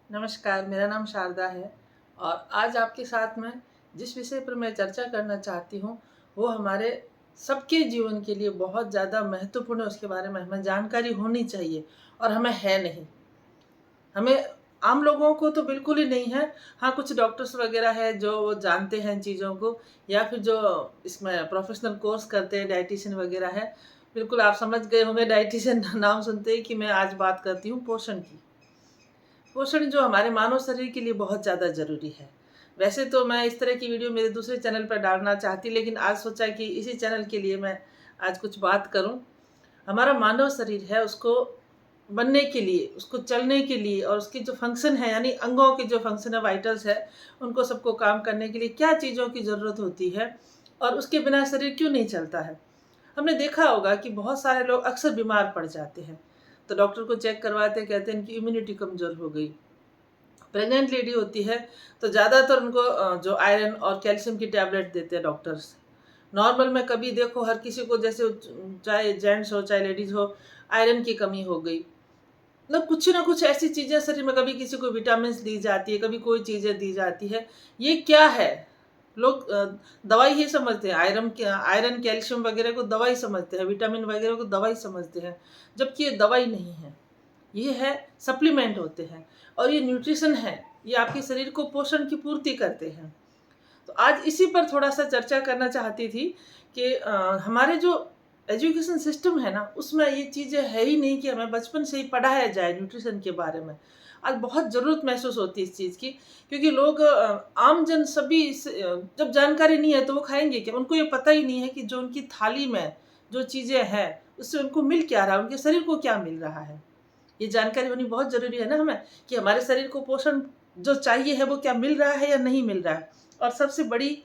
नमस्कार, मेरा नाम शारदा है और आज आपके साथ में जिस विषय पर मैं चर्चा करना चाहती हूँ, वो हमारे सबके जीवन के लिए बहुत ज़्यादा महत्वपूर्ण है। उसके बारे में हमें जानकारी होनी चाहिए और हमें है नहीं। हमें आम लोगों को तो बिल्कुल ही नहीं है। हाँ, कुछ डॉक्टर्स वगैरह है जो वो जानते हैं चीज़ों को, या फिर जो इसमें प्रोफेशनल कोर्स करते हैं, डाइटिशियन वगैरह है। बिल्कुल आप समझ गए होंगे डाइटिशियन नाम सुनते ही कि मैं आज बात करती हूँ पोषण की। पोषण जो हमारे मानव शरीर के लिए बहुत ज़्यादा ज़रूरी है। वैसे तो मैं इस तरह की वीडियो मेरे दूसरे चैनल पर डालना चाहती, लेकिन आज सोचा कि इसी चैनल के लिए मैं आज कुछ बात करूं। हमारा मानव शरीर है, उसको बनने के लिए, उसको चलने के लिए और उसकी जो फंक्शन है, यानी अंगों के जो फंक्शन है, वाइटल्स है, उनको सबको काम करने के लिए क्या चीज़ों की ज़रूरत होती है और उसके बिना शरीर क्यों नहीं चलता है। हमने देखा होगा कि बहुत सारे लोग अक्सर बीमार पड़ जाते हैं, तो डॉक्टर को चेक करवाते, कहते हैं इनकी इम्यूनिटी कमज़ोर हो गई। प्रेग्नेंट लेडी होती है तो ज़्यादातर उनको जो आयरन और कैल्शियम की टैबलेट देते हैं डॉक्टर्स। नॉर्मल में कभी देखो हर किसी को, जैसे चाहे जेंट्स हो चाहे लेडीज़ हो, आयरन की कमी हो गई। मतलब कुछ ना कुछ ऐसी चीज़ें शरीर में, कभी किसी को विटामिन्स दी जाती है, कभी कोई चीज़ें दी जाती है। ये क्या है? लोग दवाई ही समझते हैं। आयरन कैल्शियम वगैरह को दवाई समझते हैं, विटामिन वगैरह को दवाई समझते हैं, जबकि ये दवाई नहीं है। ये है, सप्लीमेंट होते हैं और ये न्यूट्रिशन है। ये आपके शरीर को पोषण की पूर्ति करते हैं। तो आज इसी पर थोड़ा सा चर्चा करना चाहती थी कि हमारे जो एजुकेशन सिस्टम है ना, उसमें ये चीज़ें है ही नहीं कि हमें बचपन से ही पढ़ाया जाए न्यूट्रिशन के बारे में। आज बहुत ज़रूरत महसूस होती है इस चीज़ की, क्योंकि लोग आम जन सभी जब जानकारी नहीं है तो वो खाएंगे क्या? उनको ये पता ही नहीं है कि जो उनकी थाली में जो चीज़ें हैं, उससे उनको मिल क्या रहा है, उनके शरीर को क्या मिल रहा है। ये जानकारी होनी बहुत ज़रूरी है ना हमें, कि हमारे शरीर को पोषण जो चाहिए है वो क्या मिल रहा है या नहीं मिल रहा है। और सबसे बड़ी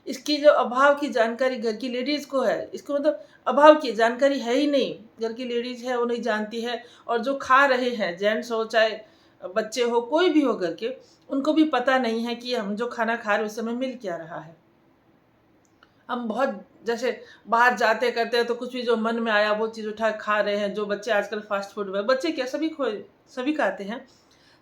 इसकी जो अभाव की जानकारी घर की लेडीज़ को है, इसको मतलब अभाव की जानकारी है ही नहीं। घर की लेडीज़ है वो नहीं जानती है, और जो खा रहे हैं, जेंट्स हो चाहे बच्चे हो, कोई भी हो घर के, उनको भी पता नहीं है कि हम जो खाना खा रहे हैं उससे हमें मिल क्या रहा है। हम बहुत जैसे बाहर जाते करते हैं तो कुछ भी जो मन में आया वो चीज़ उठा खा रहे हैं। जो बच्चे आजकल फास्ट फूड में, बच्चे क्या, सभी खाते हैं।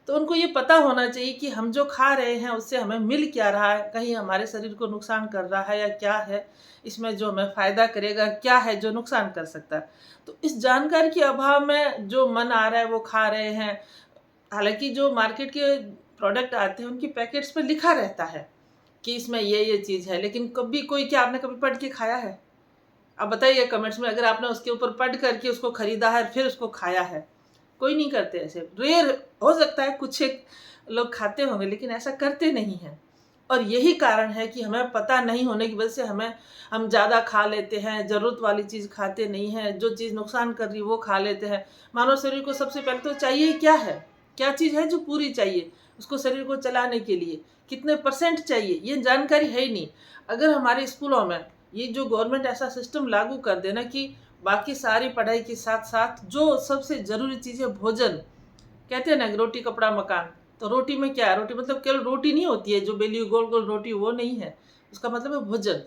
तो उनको ये पता होना चाहिए कि हम जो खा रहे हैं उससे हमें मिल क्या रहा है, कहीं हमारे शरीर को नुकसान कर रहा है या क्या है, इसमें जो हमें फ़ायदा करेगा, क्या है जो नुकसान कर सकता है। तो इस जानकारी के अभाव में जो मन आ रहा है वो खा रहे हैं। हालाँकि जो मार्केट के प्रोडक्ट आते हैं उनकी पैकेट्स पे लिखा रहता है कि इसमें ये चीज़ है, लेकिन कभी कोई, क्या आपने कभी पढ़ के खाया है? आप बताइए कमेंट्स में, अगर आपने उसके ऊपर पढ़ करके उसको खरीदा है फिर उसको खाया है। कोई नहीं करते ऐसे, रेयर हो सकता है कुछ एक लोग खाते होंगे, लेकिन ऐसा करते नहीं हैं। और यही कारण है कि हमें पता नहीं होने की वजह से हम ज़्यादा खा लेते हैं, ज़रूरत वाली चीज़ खाते नहीं हैं, जो चीज़ नुकसान कर रही है वो खा लेते हैं। मानव शरीर को सबसे पहले तो चाहिए क्या है? क्या चीज़ है जो पूरी चाहिए उसको शरीर को चलाने के लिए? कितने परसेंट चाहिए? ये जानकारी है ही नहीं। अगर हमारे स्कूलों में ये जो गवर्नमेंट ऐसा सिस्टम लागू कर देना कि बाकी सारी पढ़ाई के साथ-साथ जो सबसे ज़रूरी चीज़ है भोजन, कहते हैं ना रोटी कपड़ा मकान, तो रोटी में क्या है? रोटी मतलब केवल रोटी नहीं होती है जो बेली हुई गोल-गोल रोटी, वो नहीं है। उसका मतलब है भोजन।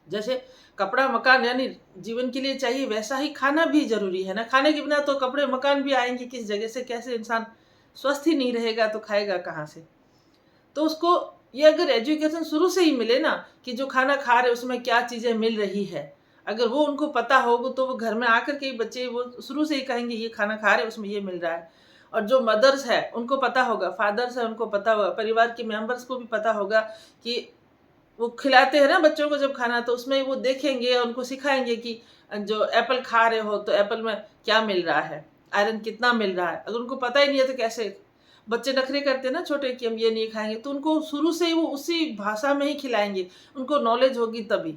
जैसे कपड़ा मकान यानी जीवन के लिए चाहिए, वैसा ही खाना भी ज़रूरी है ना। खाने के बिना तो कपड़े मकान भी आएँगे किस जगह से? कैसे इंसान स्वस्थ ही नहीं रहेगा तो खाएगा कहाँ से? तो उसको ये अगर एजुकेशन शुरू से ही मिले ना, कि जो खाना खा रहे हैं उसमें क्या चीज़ें मिल रही है, अगर वो उनको पता होगा तो वो घर में आकर के ही बच्चे वो शुरू से ही कहेंगे ये खाना खा रहे हैं उसमें ये मिल रहा है। और जो मदर्स है उनको पता होगा, फादर्स है उनको पता होगा, परिवार के मेंबर्स को भी पता होगा कि वो खिलाते हैं ना बच्चों को जब खाना, तो उसमें वो देखेंगे और उनको सिखाएंगे कि जो एप्पल खा रहे हो तो एप्पल में क्या मिल रहा है, आयरन कितना मिल रहा है। अगर उनको पता ही नहीं है तो कैसे? बच्चे नखरे करते हैं ना छोटे कि हम ये नहीं खाएंगे, तो उनको शुरू से ही वो उसी भाषा में ही खिलाएंगे, उनको नॉलेज होगी तभी।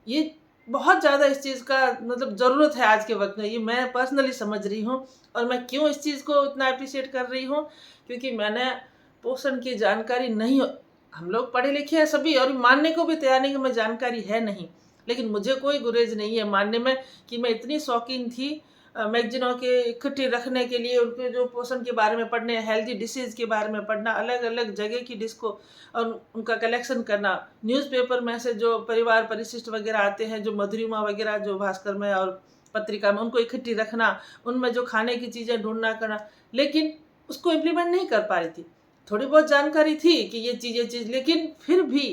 ये बहुत ज़्यादा इस चीज़ का मतलब ज़रूरत है आज के वक्त में, ये मैं पर्सनली समझ रही हूँ। और मैं क्यों इस चीज़ को इतना अप्रिशिएट कर रही हूँ, क्योंकि मैंने पोषण की जानकारी नहीं, हम लोग पढ़े लिखे हैं सभी और मानने को भी तैयार नहीं कि हमें जानकारी है नहीं, लेकिन मुझे कोई गुरेज नहीं है मानने में कि मैं इतनी शौकीन थी मैगज़ीनों के इकट्ठे रखने के लिए, उनके जो पोषण के बारे में पढ़ने, हेल्दी डिशेज़ के बारे में पढ़ना, अलग-अलग जगह की डिश को और उनका कलेक्शन करना। न्यूज़पेपर में से जो परिवार परिशिष्ट वगैरह आते हैं, जो मधुरिमा वगैरह जो भास्कर में और पत्रिका में, उनको इकट्ठी रखना, उनमें जो खाने की चीज़ें ढूँढना करना। लेकिन उसको इम्प्लीमेंट नहीं कर पा रही थी। थोड़ी बहुत जानकारी थी कि ये चीज़, लेकिन फिर भी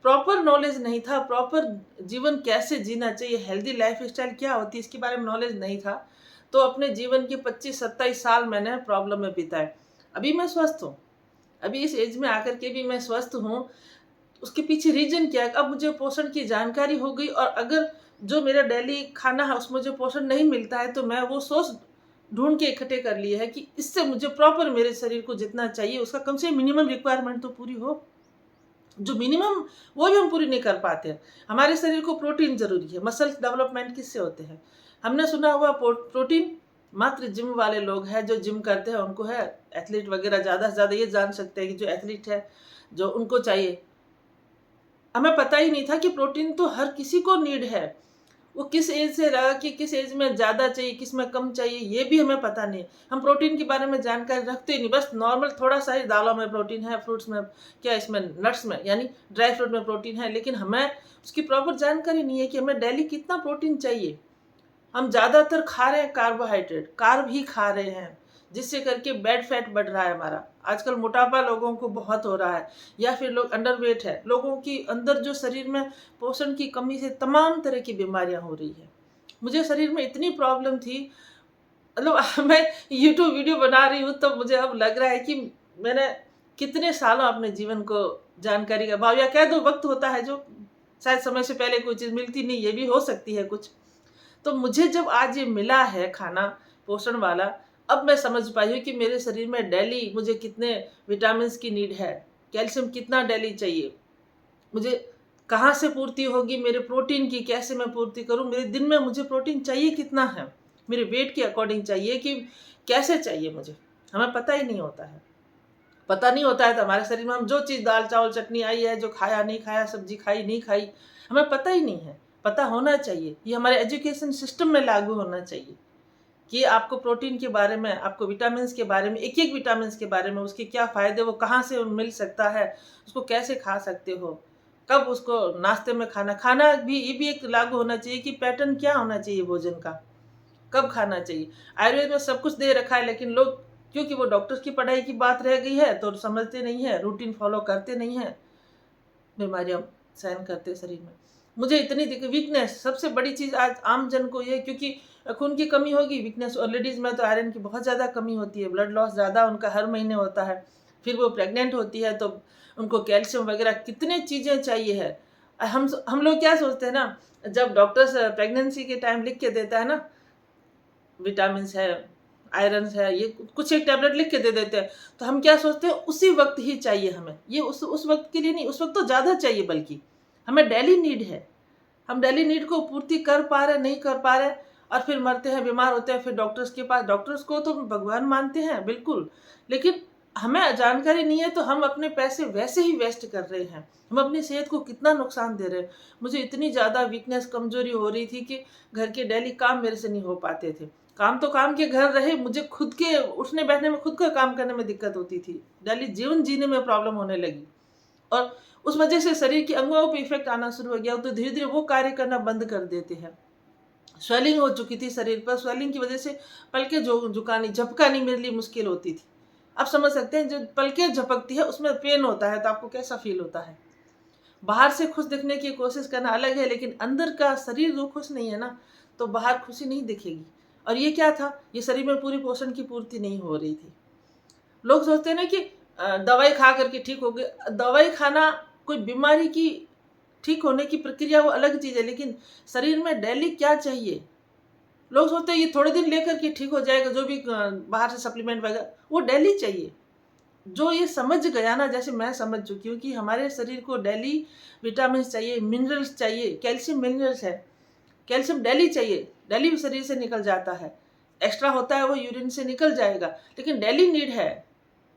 प्रॉपर नॉलेज नहीं था, प्रॉपर जीवन कैसे जीना चाहिए, हेल्दी लाइफस्टाइल क्या होती है, इसके बारे में नॉलेज नहीं था। तो अपने जीवन के 25-27 साल मैंने प्रॉब्लम में बिताए। अभी मैं स्वस्थ हूँ, अभी इस एज में आकर के भी मैं स्वस्थ हूँ। उसके पीछे रीज़न क्या है? अब मुझे पोषण की जानकारी हो गई, और अगर जो मेरा डेली खाना है उसमें मुझे पोषण नहीं मिलता है, तो मैं वो सोर्स ढूँढ के इकट्ठे कर लिए है कि इससे मुझे प्रॉपर मेरे शरीर को जितना चाहिए उसका कम से मिनिमम रिक्वायरमेंट तो पूरी हो। जो मिनिमम वो भी हम पूरी नहीं कर पाते हैं। हमारे शरीर को प्रोटीन ज़रूरी है। मसल्स डेवलपमेंट किससे होते हैं? हमने सुना हुआ प्रोटीन मात्र जिम वाले लोग हैं, जो जिम करते हैं उनको है। एथलीट वगैरह ज़्यादा से ज़्यादा ये जान सकते हैं कि जो एथलीट है, जो उनको चाहिए। हमें पता ही नहीं था कि प्रोटीन तो हर किसी को नीड है। वो किस एज से रहा कि किस एज में ज़्यादा चाहिए, किस में कम चाहिए, ये भी हमें पता नहीं। हम प्रोटीन के बारे में जानकारी रखते ही नहीं, बस नॉर्मल थोड़ा-सा ही दालों में प्रोटीन है, फ्रूट्स में, क्या इसमें नट्स में यानी ड्राई फ्रूट में प्रोटीन है, लेकिन हमें उसकी प्रॉपर जानकारी नहीं है कि हमें डेली कितना प्रोटीन चाहिए। हम ज़्यादातर खा रहे हैं कार्बोहाइड्रेट, कार्ब ही खा रहे हैं, जिससे करके बैड फैट बढ़ रहा है हमारा। आजकल मोटापा लोगों को बहुत हो रहा है, या फिर लोग अंडरवेट है। लोगों की अंदर जो शरीर में पोषण की कमी से तमाम तरह की बीमारियां हो रही है। मुझे शरीर में इतनी प्रॉब्लम थी, मतलब मैं यूट्यूब वीडियो बना रही हूँ तो मुझे अब लग रहा है कि मैंने कितने सालों अपने जीवन को जानकारी का अभाव, या कह दो वक्त होता है जो शायद समय से पहले कोई चीज़ मिलती नहीं, ये भी हो सकती है कुछ। तो मुझे जब आज ये मिला है खाना पोषण वाला, अब मैं समझ पाई हूँ कि मेरे शरीर में डेली मुझे कितने विटामिन्स की नीड है, कैल्शियम कितना डेली चाहिए, मुझे कहाँ से पूर्ति होगी, मेरे प्रोटीन की कैसे मैं पूर्ति करूँ, मेरे दिन में मुझे प्रोटीन चाहिए कितना है, मेरे वेट के अकॉर्डिंग चाहिए कि कैसे चाहिए मुझे, हमें पता ही नहीं होता है। पता नहीं होता है तो हमारे शरीर में हम जो चीज़ दाल चावल चटनी आई है, जो खाया नहीं खाया, सब्जी खाई नहीं खाई, हमें पता ही नहीं है। पता होना चाहिए, ये हमारे एजुकेशन सिस्टम में लागू होना चाहिए कि आपको प्रोटीन के बारे में, आपको विटामिन्स के बारे में, एक-एक विटामिन्स के बारे में, उसके क्या फ़ायदे, वो कहाँ से मिल सकता है, उसको कैसे खा सकते हो, कब उसको नाश्ते में खाना खाना भी, ये भी एक लागू होना चाहिए कि पैटर्न क्या होना चाहिए भोजन का, कब खाना चाहिए। आयुर्वेद में सब कुछ दे रखा है, लेकिन लोग क्योंकि वो डॉक्टर्स की पढ़ाई की बात रह गई है तो समझते नहीं है, रूटीन फॉलो करते नहीं हैं, बीमारियाँ सहन करते शरीर में। मुझे इतनी वीकनेस, सबसे बड़ी चीज़ आज आम जन को ये, क्योंकि खून की कमी होगी, वीकनेस, और लेडीज़ में तो आयरन की बहुत ज़्यादा कमी होती है, ब्लड लॉस ज़्यादा उनका हर महीने होता है। फिर वो प्रेग्नेंट होती है तो उनको कैल्शियम वगैरह कितनी चीज़ें चाहिए है। हम लोग क्या सोचते हैं ना, जब डॉक्टर्स प्रेगनेंसी के टाइम लिख के देता है ना, विटामिन्स है, आयरन्स है, ये कुछ एक टैबलेट लिख के दे देते हैं, तो हम क्या सोचते हैं उसी वक्त ही चाहिए हमें, ये उस वक्त के लिए नहीं, उस वक्त तो ज़्यादा चाहिए, बल्कि हमें डेली नीड है। हम डेली नीड को पूर्ति कर पा रहे, नहीं कर पा रहे, और फिर मरते हैं, बीमार होते हैं, फिर डॉक्टर्स के पास। डॉक्टर्स को तो भगवान मानते हैं बिल्कुल, लेकिन हमें जानकारी नहीं है तो हम अपने पैसे वैसे ही वेस्ट कर रहे हैं, हम अपनी सेहत को कितना नुकसान दे रहे हैं। मुझे इतनी ज़्यादा वीकनेस, कमजोरी हो रही थी कि घर के डेली काम मेरे से नहीं हो पाते थे। काम तो काम के घर रहे, मुझे खुद के उठने बैठने में, खुद का काम करने में दिक्कत होती थी, डेली जीवन जीने में प्रॉब्लम होने लगी, और उस वजह से शरीर के अंगों पे इफेक्ट आना शुरू हो गया, तो धीरे धीरे वो कार्य करना बंद कर देते हैं। स्वेलिंग हो चुकी थी शरीर पर, स्वेलिंग की वजह से पलकें झुकानी, झपकानी मेरे लिए मुश्किल होती थी। आप समझ सकते हैं, जो पलकें झपकती है उसमें पेन होता है तो आपको कैसा फील होता है। बाहर से खुश दिखने की कोशिश करना अलग है, लेकिन अंदर का शरीर जो खुश नहीं है ना, तो बाहर खुशी नहीं दिखेगी। और ये क्या था, ये शरीर में पूरी पोषण की पूर्ति नहीं हो रही थी। लोग सोचते हैं ना कि दवाई खा करके ठीक हो गए। दवाई खाना कोई बीमारी की ठीक होने की प्रक्रिया वो अलग चीज़ है, लेकिन शरीर में डेली क्या चाहिए। लोग सोचते हैं ये थोड़े दिन लेकर के ठीक हो जाएगा, जो भी बाहर से सप्लीमेंट वगैरह, वो डेली चाहिए। जो ये समझ गया ना, जैसे मैं समझ चुकी हूँ कि हमारे शरीर को डेली विटामिन चाहिए, मिनरल्स चाहिए, कैल्शियम मिनरल्स है, कैल्शियम डेली चाहिए, डेली शरीर से निकल जाता है, एक्स्ट्रा होता है वो यूरिन से निकल जाएगा, लेकिन डेली नीड है।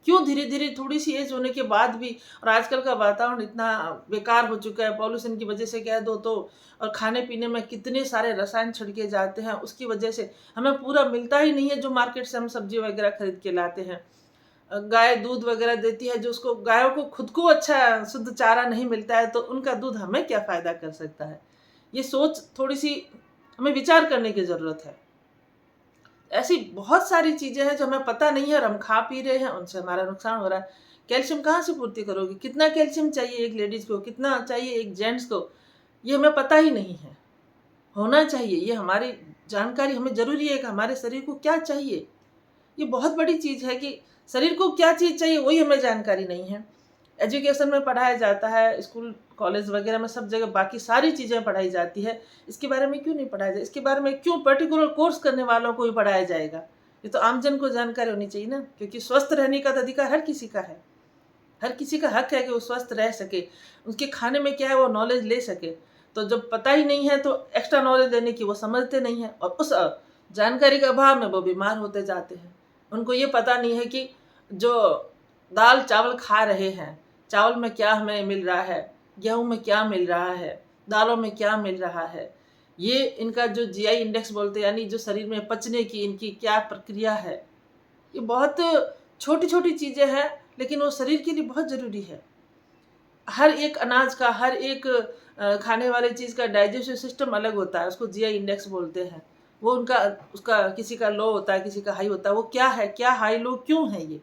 क्यों धीरे धीरे थोड़ी सी एज होने के बाद भी, और आजकल का वातावरण इतना बेकार हो चुका है, पॉल्यूशन की वजह से कह दो तो, और खाने पीने में कितने सारे रसायन छिड़के जाते हैं, उसकी वजह से हमें पूरा मिलता ही नहीं है जो मार्केट से हम सब्जी वगैरह खरीद के लाते हैं। गाय दूध वगैरह देती है, जो उसको, गायों को खुद को अच्छा शुद्ध चारा नहीं मिलता है तो उनका दूध हमें क्या फ़ायदा कर सकता है। ये सोच थोड़ी सी हमें विचार करने की ज़रूरत है। ऐसी बहुत सारी चीज़ें हैं जो हमें पता नहीं है और हम खा पी रहे हैं, उनसे हमारा नुकसान हो रहा है। कैल्शियम कहाँ से पूर्ति करोगे? कितना कैल्शियम चाहिए एक लेडीज़ को, कितना चाहिए एक जेंट्स को, ये हमें पता ही नहीं है। होना चाहिए, ये हमारी जानकारी हमें ज़रूरी है कि हमारे शरीर को क्या चाहिए। ये बहुत बड़ी चीज़ है कि शरीर को क्या चीज़ चाहिए वही हमें जानकारी नहीं है। एजुकेशन में पढ़ाया जाता है, स्कूल कॉलेज वगैरह में सब जगह बाकी सारी चीज़ें पढ़ाई जाती है, इसके बारे में क्यों नहीं पढ़ाया जाए? इसके बारे में क्यों पर्टिकुलर कोर्स करने वालों को ही पढ़ाया जाएगा? ये तो आमजन को जानकारी होनी चाहिए ना, क्योंकि स्वस्थ रहने का तो अधिकार हर किसी का है। हर किसी का हक है कि वो स्वस्थ रह सके, उसके खाने में क्या है वो नॉलेज ले सके। तो जब पता ही नहीं है तो एक्स्ट्रा नॉलेज देने की वो समझते नहीं हैं और उस जानकारी के अभाव में वो बीमार होते जाते हैं। उनको ये पता नहीं है कि जो दाल चावल खा रहे हैं, चावल में क्या हमें मिल रहा है, गेहूँ में क्या मिल रहा है, दालों में क्या मिल रहा है। ये इनका जो जीआई इंडेक्स बोलते हैं, यानी जो शरीर में पचने की इनकी क्या प्रक्रिया है। ये बहुत छोटी-छोटी चीज़ें हैं, लेकिन वो शरीर के लिए बहुत ज़रूरी है। हर एक अनाज का, हर एक खाने वाली चीज़ का डाइजेस्टिव सिस्टम अलग होता है, उसको जीआई इंडेक्स बोलते हैं। वो उनका उसका किसी का लो होता है, किसी का हाई होता है। वो क्या है, क्या हाई लो क्यों है ये?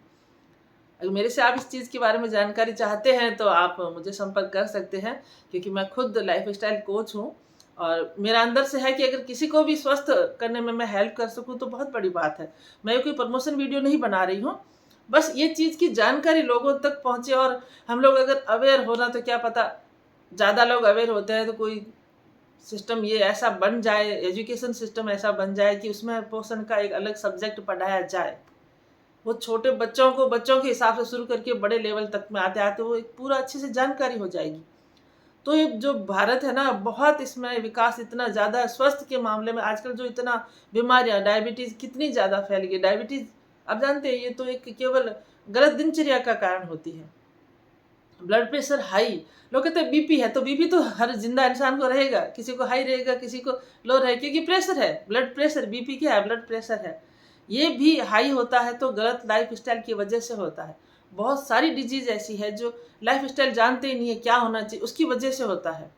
अगर मेरे से आप इस चीज़ के बारे में जानकारी चाहते हैं तो आप मुझे संपर्क कर सकते हैं, क्योंकि मैं खुद लाइफ़स्टाइल कोच हूँ और मेरा अंदर से है कि अगर किसी को भी स्वस्थ करने में मैं हेल्प कर सकूँ तो बहुत बड़ी बात है। मैं ये कोई प्रमोशन वीडियो नहीं बना रही हूँ, बस ये चीज़ की जानकारी लोगों तक पहुँचे और हम लोग अगर अवेयर होना, तो क्या पता ज़्यादा लोग अवेयर होते हैं तो कोई सिस्टम ये ऐसा बन जाए, एजुकेशन सिस्टम ऐसा बन जाए कि उसमें पोषण का एक अलग सब्जेक्ट पढ़ाया जाए। वो छोटे बच्चों को बच्चों के हिसाब से शुरू करके बड़े लेवल तक में आते-आते वो एक पूरा अच्छे से जानकारी हो जाएगी। तो ये जो भारत है ना, बहुत इसमें विकास इतना ज़्यादा है स्वास्थ्य के मामले में। आजकल जो इतना बीमारियाँ, डायबिटीज़ कितनी ज़्यादा फैल गई। डायबिटीज़ आप जानते हैं, ये तो एक केवल गलत दिनचर्या का कारण होती है। ब्लड प्रेशर हाई, लोग कहते हैं बीपी है, तो बीपी तो हर जिंदा इंसान को रहेगा, किसी को हाई रहेगा, किसी को लो रहेगा, क्योंकि प्रेशर है। ब्लड प्रेशर, बीपी क्या है? ब्लड प्रेशर है। ये भी हाई होता है तो गलत लाइफस्टाइल की वजह से होता है। बहुत सारी डिजीज ऐसी है जो लाइफस्टाइल जानते ही नहीं है क्या होना चाहिए, उसकी वजह से होता है।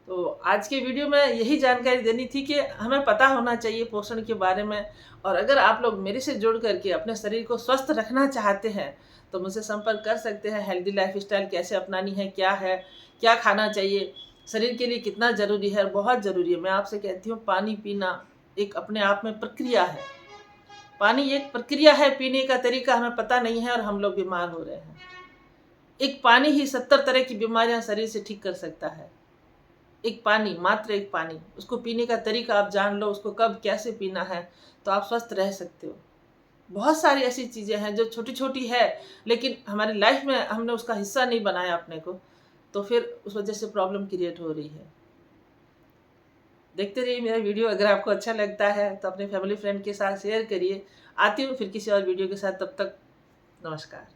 तो आज के वीडियो में यही जानकारी देनी थी कि हमें पता होना चाहिए पोषण के बारे में। और अगर आप लोग मेरे से जुड़ करके अपने शरीर को स्वस्थ रखना चाहते हैं तो मुझसे संपर्क कर सकते हैं। हेल्दी लाइफस्टाइल कैसे अपनानी है, क्या खाना चाहिए, शरीर के लिए कितना ज़रूरी है, बहुत ज़रूरी है। मैं आपसे कहती हूँ, पानी पीना एक अपने आप में प्रक्रिया है। पानी एक प्रक्रिया है, पीने का तरीका हमें पता नहीं है और हम लोग बीमार हो रहे हैं। एक पानी ही 70 तरह की बीमारियां शरीर से ठीक कर सकता है। एक पानी, मात्र एक पानी, उसको पीने का तरीका आप जान लो, उसको कब कैसे पीना है, तो आप स्वस्थ रह सकते हो। बहुत सारी ऐसी चीज़ें हैं जो छोटी छोटी है, लेकिन हमारी लाइफ में हमने उसका हिस्सा नहीं बनाया अपने को, तो फिर उस वजह से प्रॉब्लम क्रिएट हो रही है। देखते रहिए मेरा वीडियो। अगर आपको अच्छा लगता है तो अपने फैमिली फ्रेंड के साथ शेयर करिए। आती हूँ फिर किसी और वीडियो के साथ, तब तक नमस्कार।